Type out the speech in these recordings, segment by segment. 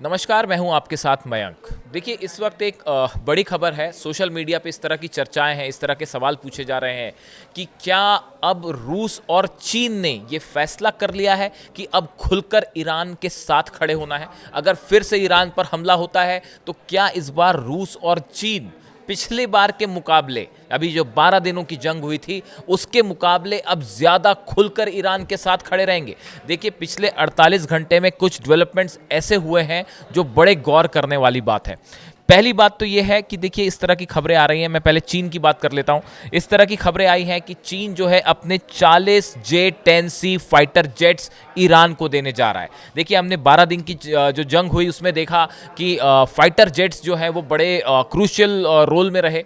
नमस्कार, मैं हूं आपके साथ मयंक। देखिए, इस वक्त एक बड़ी खबर है। सोशल मीडिया पे इस तरह की चर्चाएं हैं, इस तरह के सवाल पूछे जा रहे हैं कि क्या अब रूस और चीन ने ये फैसला कर लिया है कि अब खुलकर ईरान के साथ खड़े होना है। अगर फिर से ईरान पर हमला होता है तो क्या इस बार रूस और चीन पिछली बार के मुकाबले, अभी जो 12 दिनों की जंग हुई थी उसके मुकाबले अब ज़्यादा खुलकर ईरान के साथ खड़े रहेंगे। देखिए, पिछले 48 घंटे में कुछ डेवलपमेंट्स ऐसे हुए हैं जो बड़े गौर करने वाली बात है। पहली बात तो यह है कि देखिए, इस तरह की खबरें आ रही हैं। मैं पहले चीन की बात कर लेता हूं। इस तरह की खबरें आई हैं कि चीन जो है अपने 40 J-10C फाइटर जेट्स ईरान को देने जा रहा है। देखिए, हमने 12 दिन की जो जंग हुई उसमें देखा कि फाइटर जेट्स जो है वो बड़े क्रूशियल रोल में रहे।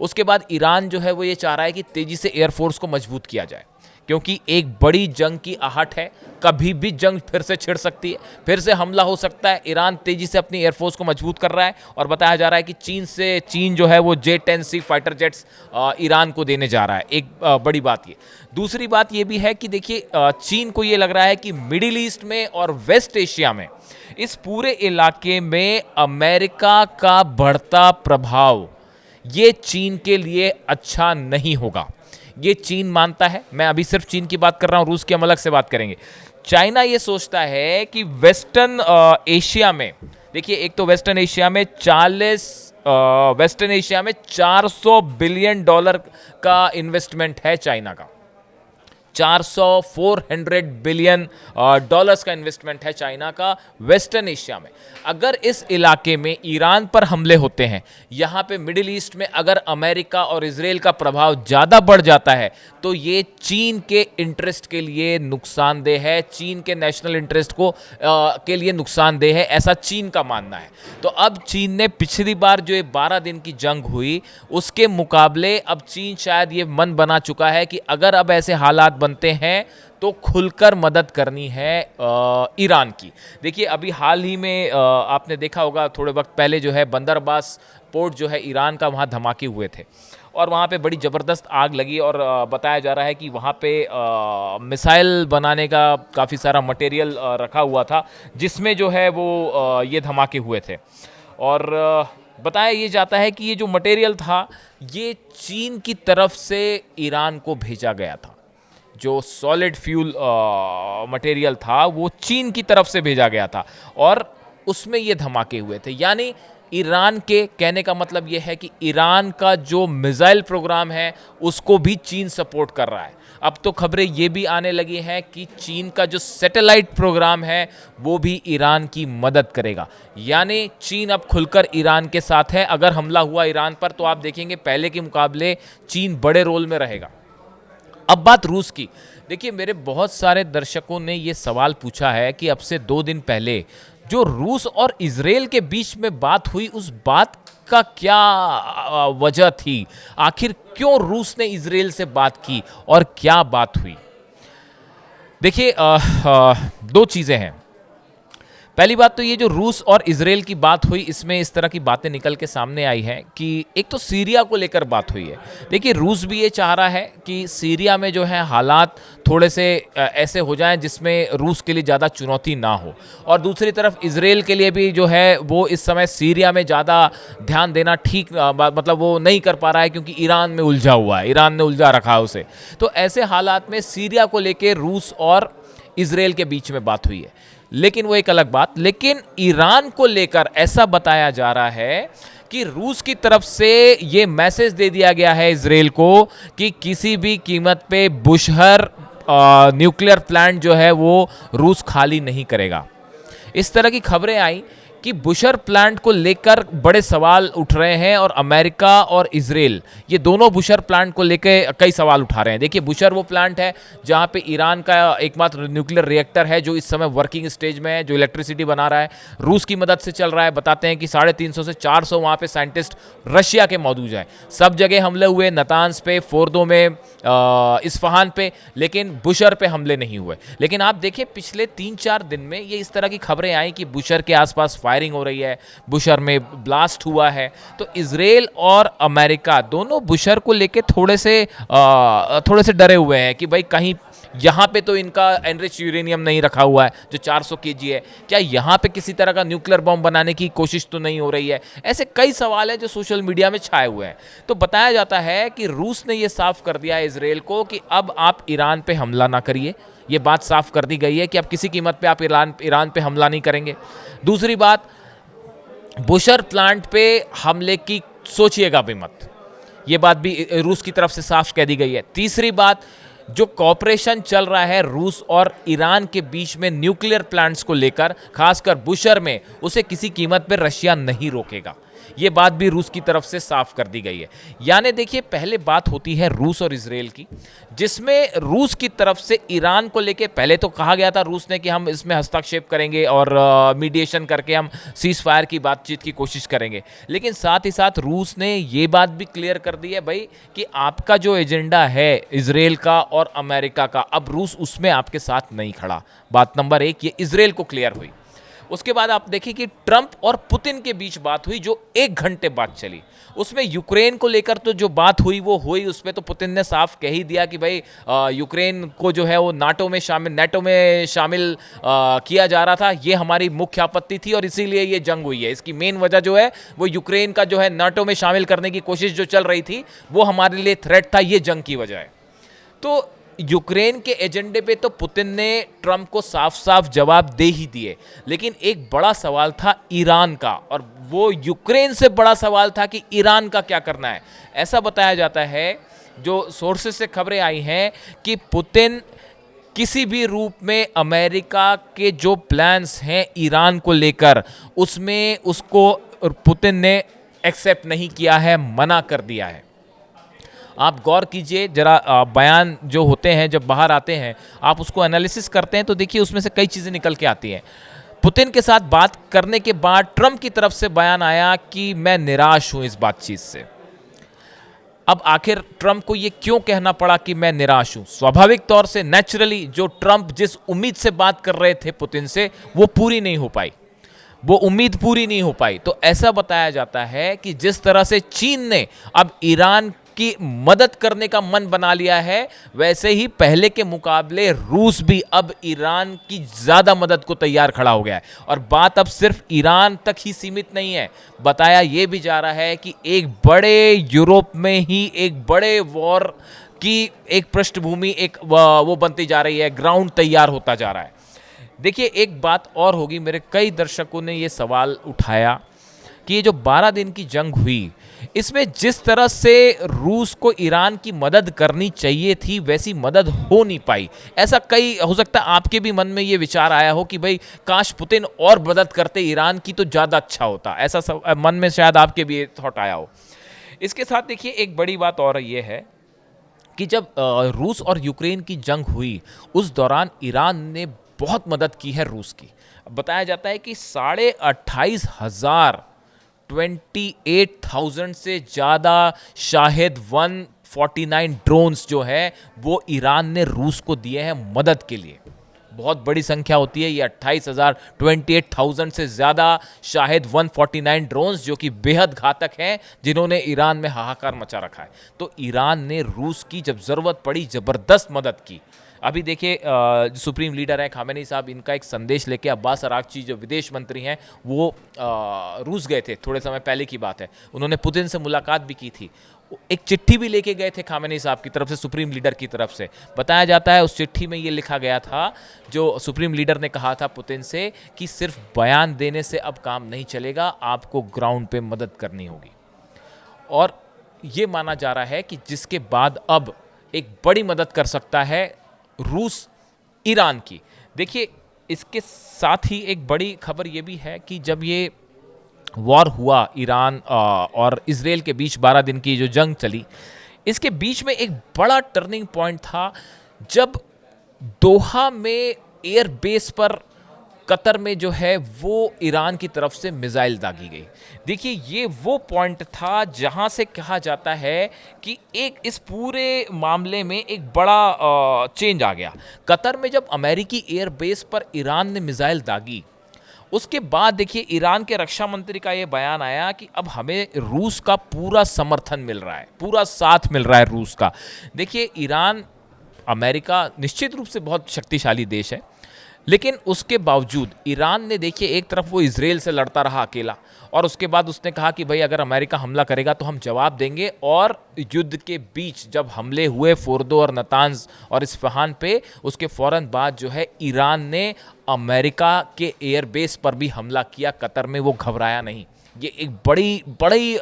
उसके बाद ईरान जो है वो ये चाह रहा है कि तेजी से एयरफोर्स को मजबूत किया जाए, क्योंकि एक बड़ी जंग की आहट है। कभी भी जंग फिर से छिड़ सकती है, फिर से हमला हो सकता है। ईरान तेजी से अपनी एयरफोर्स को मजबूत कर रहा है और बताया जा रहा है कि चीन जो है वो J-10C फाइटर जेट्स ईरान को देने जा रहा है। एक बड़ी बात ये। दूसरी बात ये भी है कि देखिए, चीन को ये लग रहा है कि मिडिल ईस्ट में और वेस्ट एशिया में, इस पूरे इलाके में अमेरिका का बढ़ता प्रभाव ये चीन के लिए अच्छा नहीं होगा। ये चीन मानता है। मैं अभी सिर्फ चीन की बात कर रहा हूं, रूस की हम अलग से बात करेंगे। चाइना ये सोचता है कि वेस्टर्न एशिया में, देखिए, एक तो वेस्टर्न एशिया में $400 बिलियन का इन्वेस्टमेंट है चाइना का। 400 बिलियन डॉलर्स का इन्वेस्टमेंट है चाइना का वेस्टर्न एशिया में। अगर इस इलाके में ईरान पर हमले होते हैं, यहाँ पे मिडिल ईस्ट में अगर अमेरिका और इजराइल का प्रभाव ज़्यादा बढ़ जाता है तो ये चीन के इंटरेस्ट के लिए नुकसानदेह है, चीन के नेशनल इंटरेस्ट के लिए नुकसानदेह है, ऐसा चीन का मानना है। तो अब चीन ने पिछली बार जो ये 12 दिन की जंग हुई उसके मुकाबले अब चीन शायद ये मन बना चुका है कि अगर अब ऐसे हालात बनते हैं तो खुलकर मदद करनी है ईरान की। देखिए, अभी हाल ही में आपने देखा होगा, थोड़े वक्त पहले जो है बंदर अब्बास पोर्ट जो है ईरान का, वहाँ धमाके हुए थे और वहाँ पे बड़ी ज़बरदस्त आग लगी और बताया जा रहा है कि वहाँ पे मिसाइल बनाने का काफ़ी सारा मटेरियल रखा हुआ था, जिसमें जो है वो ये धमाके हुए थे। और बताया ये जाता है कि ये जो मटेरियल था ये चीन की तरफ से ईरान को भेजा गया था। जो सॉलिड फ्यूल मटेरियल था वो चीन की तरफ से भेजा गया था और उसमें ये धमाके हुए थे। यानी ईरान के कहने का मतलब ये है कि ईरान का जो मिसाइल प्रोग्राम है उसको भी चीन सपोर्ट कर रहा है। अब तो खबरें ये भी आने लगी हैं कि चीन का जो सैटेलाइट प्रोग्राम है वो भी ईरान की मदद करेगा। यानी चीन अब खुलकर ईरान के साथ है। अगर हमला हुआ ईरान पर तो आप देखेंगे पहले के मुकाबले चीन बड़े रोल में रहेगा। अब बात रूस की। देखिए, मेरे बहुत सारे दर्शकों ने ये सवाल पूछा है कि अब से 2 दिन पहले जो रूस और इजराइल के बीच में बात हुई, उस बात का क्या वजह थी? आखिर क्यों रूस ने इजराइल से बात की और क्या बात हुई? देखिए, 2 चीज़ें हैं। पहली बात तो ये जो रूस और इजराइल की बात हुई, इसमें इस तरह की बातें निकल के सामने आई हैं कि एक तो सीरिया को लेकर बात हुई है। देखिए, रूस भी ये चाह रहा है कि सीरिया में जो है हालात थोड़े से ऐसे हो जाएं जिसमें रूस के लिए ज़्यादा चुनौती ना हो, और दूसरी तरफ इजराइल के लिए भी जो है वो इस समय सीरिया में ज़्यादा ध्यान देना ठीक मतलब वो नहीं कर पा रहा है, क्योंकि ईरान में उलझा हुआ है, ईरान ने उलझा रखा है उसे। तो ऐसे हालात में सीरिया को लेकर रूस और इजराइल के बीच में बात हुई है, लेकिन वो एक अलग बात। लेकिन ईरान को लेकर ऐसा बताया जा रहा है कि रूस की तरफ से ये मैसेज दे दिया गया है इजराइल को कि किसी भी कीमत पे बुशहर न्यूक्लियर प्लांट जो है वो रूस खाली नहीं करेगा। इस तरह की खबरें आई कि बुशर प्लांट को लेकर बड़े सवाल उठ रहे हैं और अमेरिका और इजराइल ये दोनों बुशर प्लांट को लेकर कई सवाल उठा रहे हैं। देखिए, बुशर वो प्लांट है जहां पे ईरान का एकमात्र न्यूक्लियर रिएक्टर है जो इस समय वर्किंग स्टेज में है, जो इलेक्ट्रिसिटी बना रहा है, रूस की मदद से चल रहा है। बताते हैं कि 350 से 400 वहाँ पे साइंटिस्ट रशिया के मौजूद हैं। सब जगह हमले हुए, नतांज पे, फोर्दो में, इस्फहान पे, लेकिन बुशर पे हमले नहीं हुए। लेकिन आप देखिए, पिछले 3-4 दिन में ये इस तरह की खबरें आई कि बुशर के आसपास फायरिंग हो रही है, बुशर में ब्लास्ट हुआ है। तो इजराइल और अमेरिका दोनों बुशर को लेके थोड़े से डरे हुए हैं कि भाई कहीं यहाँ पे तो इनका एनरिच यूरेनियम नहीं रखा हुआ है जो 400 केजी है, क्या यहाँ पे किसी तरह का न्यूक्लियर बॉम्ब बनाने की कोशिश तो नहीं हो रही है? ऐसे कई सवाल हैं जो सोशल मीडिया में छाए हुए हैं। तो बताया जाता है कि रूस ने ये साफ कर दिया है इसराइल को कि अब आप ईरान पे हमला ना करिए। ये बात साफ कर दी गई है कि अब किसी कीमत पे आप ईरान पे हमला नहीं करेंगे। दूसरी बात, बुशर प्लांट पे हमले की सोचिएगा भी मत, ये बात भी रूस की तरफ से साफ कह दी गई है। तीसरी बात, जो कॉपरेशन चल रहा है रूस और ईरान के बीच में न्यूक्लियर प्लांट्स को लेकर, खासकर बुशर में, उसे किसी कीमत पर रशिया नहीं रोकेगा। ये बात भी रूस की तरफ से साफ कर दी गई है। यानी देखिए, पहले बात होती है रूस और इजराइल की, जिसमें रूस की तरफ से ईरान को लेके पहले तो कहा गया था रूस ने कि हम इसमें हस्तक्षेप करेंगे और मीडिएशन करके हम सीज फायर की बातचीत की कोशिश करेंगे। लेकिन साथ ही साथ रूस ने ये बात भी क्लियर कर दी है भाई कि आपका जो एजेंडा है इजराइल का और अमेरिका का, अब रूस उसमें आपके साथ नहीं खड़ा। बात नंबर 1 ये इजराइल को क्लियर हुई। उसके बाद आप देखिए कि ट्रंप और पुतिन के बीच बात हुई जो 1 घंटे बाद चली। उसमें यूक्रेन को लेकर तो जो बात हुई वो हुई, उसमें तो पुतिन ने साफ कह ही दिया कि भाई यूक्रेन को जो है वो नाटो में शामिल किया जा रहा था, ये हमारी मुख्य आपत्ति थी और इसीलिए ये जंग हुई है। इसकी मेन वजह जो है वो यूक्रेन का जो है नाटो में शामिल करने की कोशिश जो चल रही थी वो हमारे लिए थ्रेट था, ये जंग की वजह है। तो यूक्रेन के एजेंडे पे तो पुतिन ने ट्रंप को साफ साफ जवाब दे ही दिए, लेकिन एक बड़ा सवाल था ईरान का, और वो यूक्रेन से बड़ा सवाल था कि ईरान का क्या करना है। ऐसा बताया जाता है, जो सोर्सेस से खबरें आई हैं, कि पुतिन किसी भी रूप में अमेरिका के जो प्लान्स हैं ईरान को लेकर, उसमें उसको पुतिन ने एक्सेप्ट नहीं किया है, मना कर दिया है। आप गौर कीजिए जरा, बयान जो होते हैं जब बाहर आते हैं, आप उसको एनालिसिस करते हैं तो देखिए उसमें से कई चीज़ें निकल के आती हैं। पुतिन के साथ बात करने के बाद ट्रंप की तरफ से बयान आया कि मैं निराश हूं इस बातचीत से। अब आखिर ट्रंप को ये क्यों कहना पड़ा कि मैं निराश हूं? स्वाभाविक तौर से, नेचुरली, जो ट्रंप जिस उम्मीद से बात कर रहे थे पुतिन से, वो पूरी नहीं हो पाई, वो उम्मीद पूरी नहीं हो पाई। तो ऐसा बताया जाता है कि जिस तरह से चीन ने अब ईरान की मदद करने का मन बना लिया है, वैसे ही पहले के मुकाबले रूस भी अब ईरान की ज्यादा मदद को तैयार खड़ा हो गया है। और बात अब सिर्फ ईरान तक ही सीमित नहीं है, बताया यह भी जा रहा है कि एक बड़े यूरोप में ही एक बड़े वॉर की एक पृष्ठभूमि, एक वो बनती जा रही है, ग्राउंड तैयार होता जा रहा है। देखिए, एक बात और होगी, मेरे कई दर्शकों ने यह सवाल उठाया कि ये जो 12 दिन की जंग हुई, इसमें जिस तरह से रूस को ईरान की मदद करनी चाहिए थी वैसी मदद हो नहीं पाई। ऐसा कई हो सकता है आपके भी मन में ये विचार आया हो कि भाई काश पुतिन और मदद करते ईरान की तो ज़्यादा अच्छा होता, ऐसा मन में शायद आपके भी थॉट आया हो। इसके साथ देखिए एक बड़ी बात और ये है कि जब रूस और यूक्रेन की जंग हुई, उस दौरान ईरान ने बहुत मदद की है रूस की। बताया जाता है कि 28,500 28,000 से ज़्यादा शाहिद 149 ड्रोन्स जो है वो ईरान ने रूस को दिए हैं मदद के लिए। बहुत बड़ी संख्या होती है ये, 28,000 से ज़्यादा शाहिद 149 ड्रोन्स, जो कि बेहद घातक हैं, जिन्होंने ईरान में हाहाकार मचा रखा है। तो ईरान ने रूस की जब ज़रूरत पड़ी ज़बरदस्त मदद की। अभी देखिए, सुप्रीम लीडर हैं खामेनी साहब, इनका एक संदेश लेके अब्बास अरागची जो विदेश मंत्री हैं वो रूस गए थे, थोड़े समय पहले की बात है। उन्होंने पुतिन से मुलाकात भी की थी, एक चिट्ठी भी लेके गए थे खामेनी साहब की तरफ से, सुप्रीम लीडर की तरफ से। बताया जाता है उस चिट्ठी में ये लिखा गया था, जो सुप्रीम लीडर ने कहा था पुतिन से, कि सिर्फ बयान देने से अब काम नहीं चलेगा, आपको ग्राउंड पे मदद करनी होगी। और ये माना जा रहा है कि जिसके बाद अब एक बड़ी मदद कर सकता है रूस ईरान की। देखिए, इसके साथ ही एक बड़ी खबर ये भी है कि जब ये वॉर हुआ ईरान और इजराइल के बीच, 12 दिन की जो जंग चली, इसके बीच में एक बड़ा टर्निंग पॉइंट था जब दोहा में एयर बेस पर कतर में जो है वो ईरान की तरफ से मिसाइल दागी गई। देखिए, ये वो पॉइंट था जहां से कहा जाता है कि एक इस पूरे मामले में एक बड़ा चेंज आ गया। कतर में जब अमेरिकी एयरबेस पर ईरान ने मिसाइल दागी, उसके बाद देखिए ईरान के रक्षा मंत्री का ये बयान आया कि अब हमें रूस का पूरा समर्थन मिल रहा है, पूरा साथ मिल रहा है रूस का। देखिए, ईरान अमेरिका निश्चित रूप से बहुत शक्तिशाली देश है, लेकिन उसके बावजूद ईरान ने देखिए एक तरफ वो इजराइल से लड़ता रहा अकेला, और उसके बाद उसने कहा कि भाई अगर अमेरिका हमला करेगा तो हम जवाब देंगे, और युद्ध के बीच जब हमले हुए फोर्दो और नतांज और इस्फहान पे, उसके फ़ौरन बाद जो है ईरान ने अमेरिका के एयरबेस पर भी हमला किया कतर में, वो घबराया नहीं। ये एक बड़ी बड़ी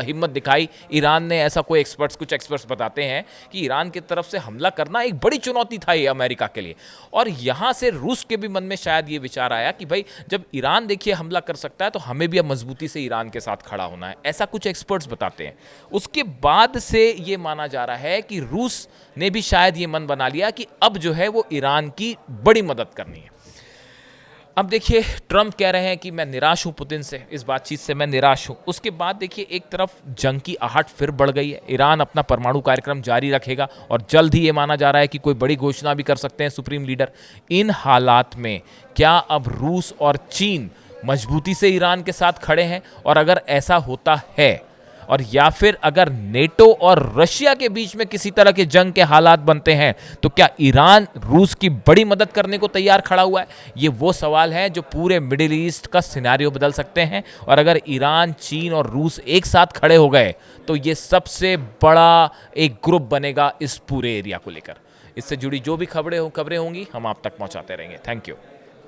हिम्मत दिखाई ईरान ने। ऐसा कोई कुछ एक्सपर्ट्स बताते हैं कि ईरान की तरफ से हमला करना एक बड़ी चुनौती था ये अमेरिका के लिए, और यहाँ से रूस के भी मन में शायद ये विचार आया कि भाई जब ईरान देखिए हमला कर सकता है तो हमें भी अब मजबूती से ईरान के साथ खड़ा होना है, ऐसा कुछ एक्सपर्ट्स बताते हैं। उसके बाद से ये माना जा रहा है कि रूस ने भी शायद ये मन बना लिया कि अब जो है वो ईरान की बड़ी मदद करनी है। अब देखिए ट्रंप कह रहे हैं कि मैं निराश हूं पुतिन से, इस बातचीत से मैं निराश हूं। उसके बाद देखिए एक तरफ जंग की आहट फिर बढ़ गई है। ईरान अपना परमाणु कार्यक्रम जारी रखेगा और जल्द ही ये माना जा रहा है कि कोई बड़ी घोषणा भी कर सकते हैं सुप्रीम लीडर। इन हालात में क्या अब रूस और चीन मजबूती से ईरान के साथ खड़े हैं? और अगर ऐसा होता है, और या फिर अगर नेटो और रशिया के बीच में किसी तरह के जंग के हालात बनते हैं, तो क्या ईरान रूस की बड़ी मदद करने को तैयार खड़ा हुआ है? ये वो सवाल है जो पूरे मिडिल ईस्ट का सिनेरियो बदल सकते हैं। और अगर ईरान, चीन और रूस एक साथ खड़े हो गए तो ये सबसे बड़ा एक ग्रुप बनेगा इस पूरे एरिया को लेकर। इससे जुड़ी जो भी खबरें होंगी हम आप तक पहुंचाते रहेंगे। Thank you.